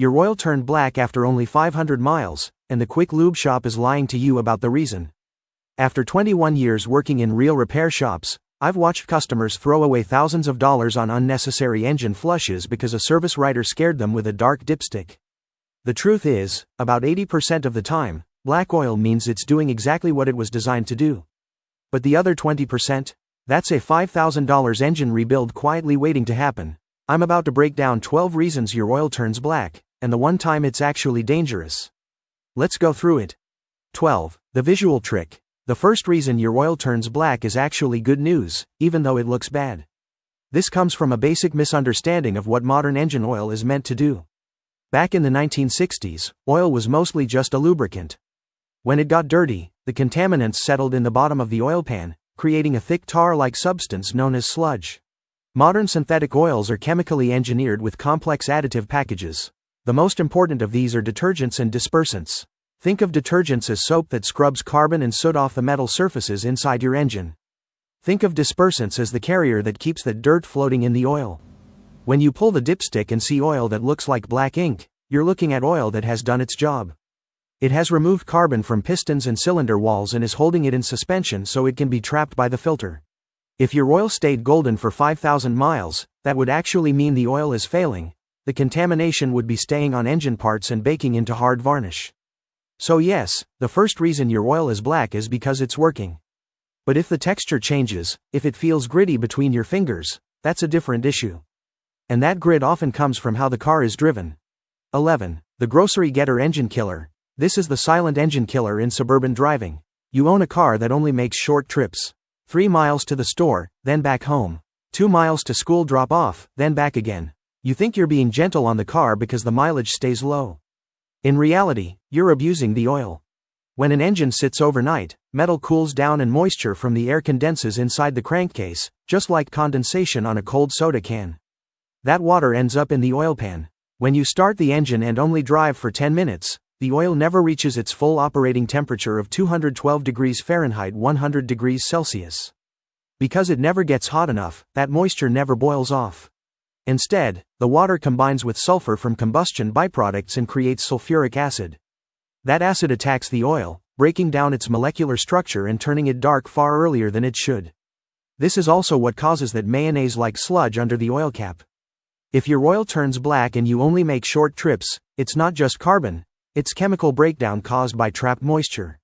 Your oil turned black after only 500 miles, and the quick lube shop is lying to you about the reason. After 21 years working in real repair shops, I've watched customers throw away thousands of dollars on unnecessary engine flushes because a service writer scared them with a dark dipstick. The truth is, about 80% of the time, black oil means it's doing exactly what it was designed to do. But the other 20%? That's a $5,000 engine rebuild quietly waiting to happen. I'm about to break down 12 reasons your oil turns black, and the one time it's actually dangerous. Let's go through it. 12. The visual trick. The first reason your oil turns black is actually good news, even though it looks bad. This comes from a basic misunderstanding of what modern engine oil is meant to do. Back in the 1960s, oil was mostly just a lubricant. When it got dirty, the contaminants settled in the bottom of the oil pan, creating a thick tar-like substance known as sludge. Modern synthetic oils are chemically engineered with complex additive packages. The most important of these are detergents and dispersants. Think of detergents as soap that scrubs carbon and soot off the metal surfaces inside your engine. Think of dispersants as the carrier that keeps that dirt floating in the oil. When you pull the dipstick and see oil that looks like black ink, you're looking at oil that has done its job. It has removed carbon from pistons and cylinder walls and is holding it in suspension so it can be trapped by the filter. If your oil stayed golden for 5,000 miles, that would actually mean the oil is failing. The contamination would be staying on engine parts and baking into hard varnish. So yes, the first reason your oil is black is because it's working. But if the texture changes, if it feels gritty between your fingers, that's a different issue. And that grit often comes from how the car is driven. 11. The grocery getter engine killer. This is the silent engine killer in suburban driving. You own a car that only makes short trips. 3 miles to the store, then back home. 2 miles to school drop off, then back again. You think you're being gentle on the car because the mileage stays low. In reality, you're abusing the oil. When an engine sits overnight, metal cools down and moisture from the air condenses inside the crankcase, just like condensation on a cold soda can. That water ends up in the oil pan. When you start the engine and only drive for 10 minutes, the oil never reaches its full operating temperature of 212 degrees Fahrenheit 100 degrees Celsius. Because it never gets hot enough, that moisture never boils off. Instead, the water combines with sulfur from combustion byproducts and creates sulfuric acid. That acid attacks the oil, breaking down its molecular structure and turning it dark far earlier than it should. This is also what causes that mayonnaise-like sludge under the oil cap. If your oil turns black and you only make short trips, it's not just carbon, it's chemical breakdown caused by trapped moisture.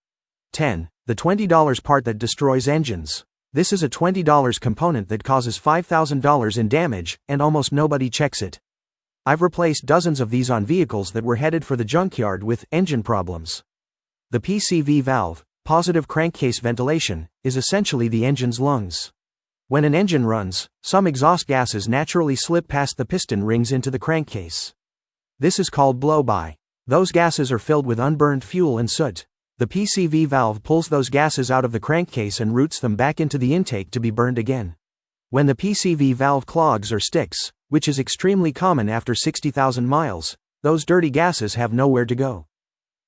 10. The $20 part that destroys engines. This is a $20 component that causes $5,000 in damage, and almost nobody checks it. I've replaced dozens of these on vehicles that were headed for the junkyard with engine problems. The PCV valve, positive crankcase ventilation, is essentially the engine's lungs. When an engine runs, some exhaust gases naturally slip past the piston rings into the crankcase. This is called blow-by. Those gases are filled with unburned fuel and soot. The PCV valve pulls those gases out of the crankcase and routes them back into the intake to be burned again. When the PCV valve clogs or sticks, which is extremely common after 60,000 miles, those dirty gases have nowhere to go.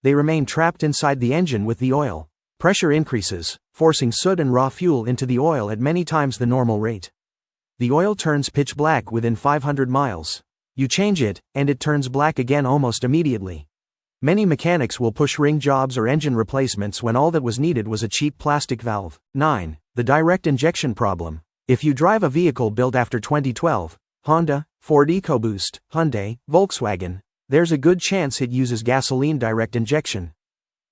They remain trapped inside the engine with the oil. Pressure increases, forcing soot and raw fuel into the oil at many times the normal rate. The oil turns pitch black within 500 miles. You change it, and it turns black again almost immediately. Many mechanics will push ring jobs or engine replacements when all that was needed was a cheap plastic valve. 9. The direct injection problem. If you drive a vehicle built after 2012, Honda, Ford EcoBoost, Hyundai, Volkswagen, there's a good chance it uses gasoline direct injection.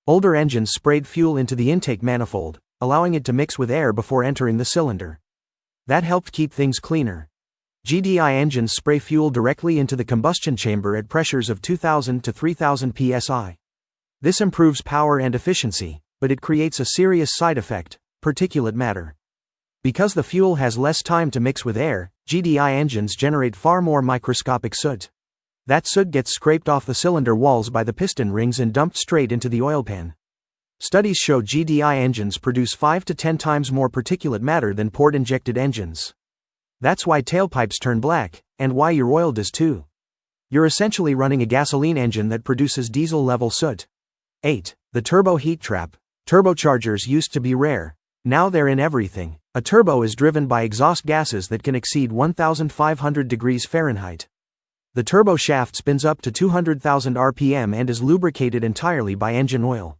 Older engines sprayed fuel into the intake manifold, allowing it to mix with air before entering the cylinder. That helped keep things cleaner. GDI engines spray fuel directly into the combustion chamber at pressures of 2000 to 3000 psi. This improves power and efficiency, but it creates a serious side effect: particulate matter. Because the fuel has less time to mix with air, GDI engines generate far more microscopic soot. That soot gets scraped off the cylinder walls by the piston rings and dumped straight into the oil pan. Studies show GDI engines produce 5 to 10 times more particulate matter than port-injected engines. That's why tailpipes turn black, and why your oil does too. You're essentially running a gasoline engine that produces diesel-level soot. 8. The turbo heat trap. Turbochargers used to be rare. Now they're in everything. A turbo is driven by exhaust gases that can exceed 1,500 degrees Fahrenheit. The turbo shaft spins up to 200,000 RPM and is lubricated entirely by engine oil.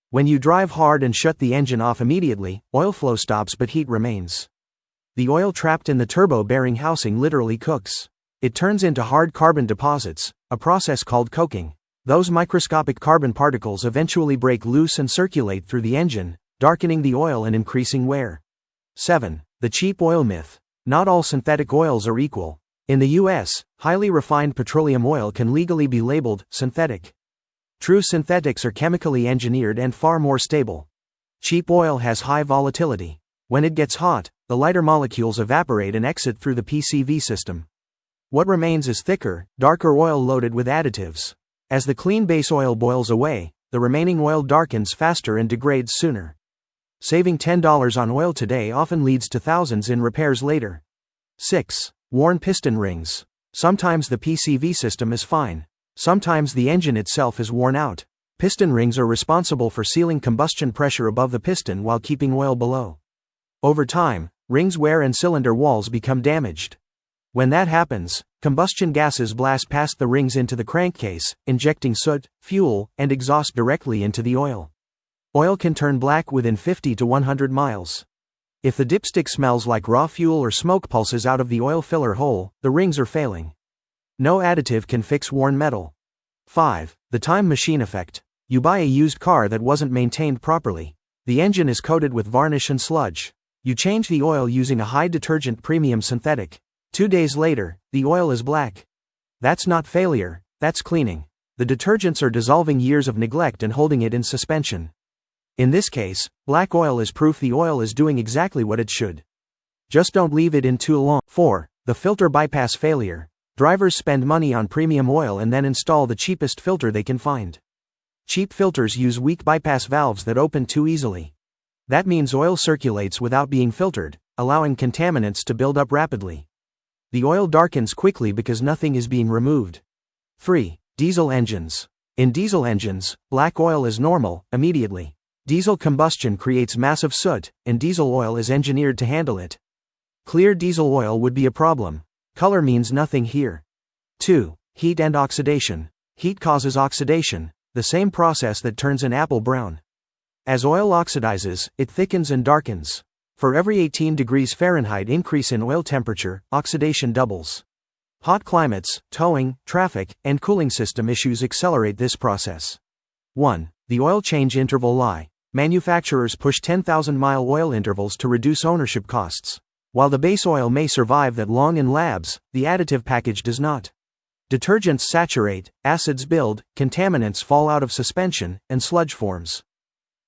When you drive hard and shut the engine off immediately, oil flow stops but heat remains. The oil trapped in the turbo bearing housing literally cooks. It turns into hard carbon deposits, a process called coking. Those microscopic carbon particles eventually break loose and circulate through the engine, darkening the oil and increasing wear. 7. The cheap oil myth. Not all synthetic oils are equal. In the US, highly refined petroleum oil can legally be labeled synthetic. True synthetics are chemically engineered and far more stable. Cheap oil has high volatility. When it gets hot, the lighter molecules evaporate and exit through the PCV system. What remains is thicker, darker oil loaded with additives. As the clean base oil boils away, the remaining oil darkens faster and degrades sooner. Saving $10 on oil today often leads to thousands in repairs later. 6. Worn piston rings. Sometimes the PCV system is fine. Sometimes the engine itself is worn out. Piston rings are responsible for sealing combustion pressure above the piston while keeping oil below. Over time, rings wear and cylinder walls become damaged. When that happens, combustion gases blast past the rings into the crankcase, injecting soot, fuel, and exhaust directly into the oil. Oil can turn black within 50 to 100 miles. If the dipstick smells like raw fuel or smoke pulses out of the oil filler hole, the rings are failing. No additive can fix worn metal. 5. The time machine effect. You buy a used car that wasn't maintained properly. The engine is coated with varnish and sludge. You change the oil using a high detergent premium synthetic. 2 days later, the oil is black. That's not failure, that's cleaning. The detergents are dissolving years of neglect and holding it in suspension. In this case, black oil is proof the oil is doing exactly what it should. Just don't leave it in too long. 4. The filter bypass failure. Drivers spend money on premium oil and then install the cheapest filter they can find. Cheap filters use weak bypass valves that open too easily. That means oil circulates without being filtered, allowing contaminants to build up rapidly. The oil darkens quickly because nothing is being removed. 3. Diesel engines. In diesel engines, black oil is normal, immediately. Diesel combustion creates massive soot, and diesel oil is engineered to handle it. Clear diesel oil would be a problem. Color means nothing here. 2. Heat and oxidation. Heat causes oxidation, the same process that turns an apple brown. As oil oxidizes, it thickens and darkens. For every 18 degrees Fahrenheit increase in oil temperature, oxidation doubles. Hot climates, towing, traffic, and cooling system issues accelerate this process. 1. The oil change interval lie. Manufacturers push 10,000-mile oil intervals to reduce ownership costs. While the base oil may survive that long in labs, the additive package does not. Detergents saturate, acids build, contaminants fall out of suspension, and sludge forms.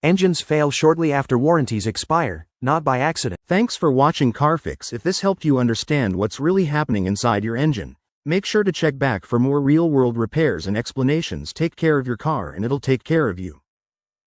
Engines fail shortly after warranties expire, not by accident. Thanks for watching CarFix. If this helped you understand what's really happening inside your engine, make sure to check back for more real-world repairs and explanations. Take care of your car and it'll take care of you.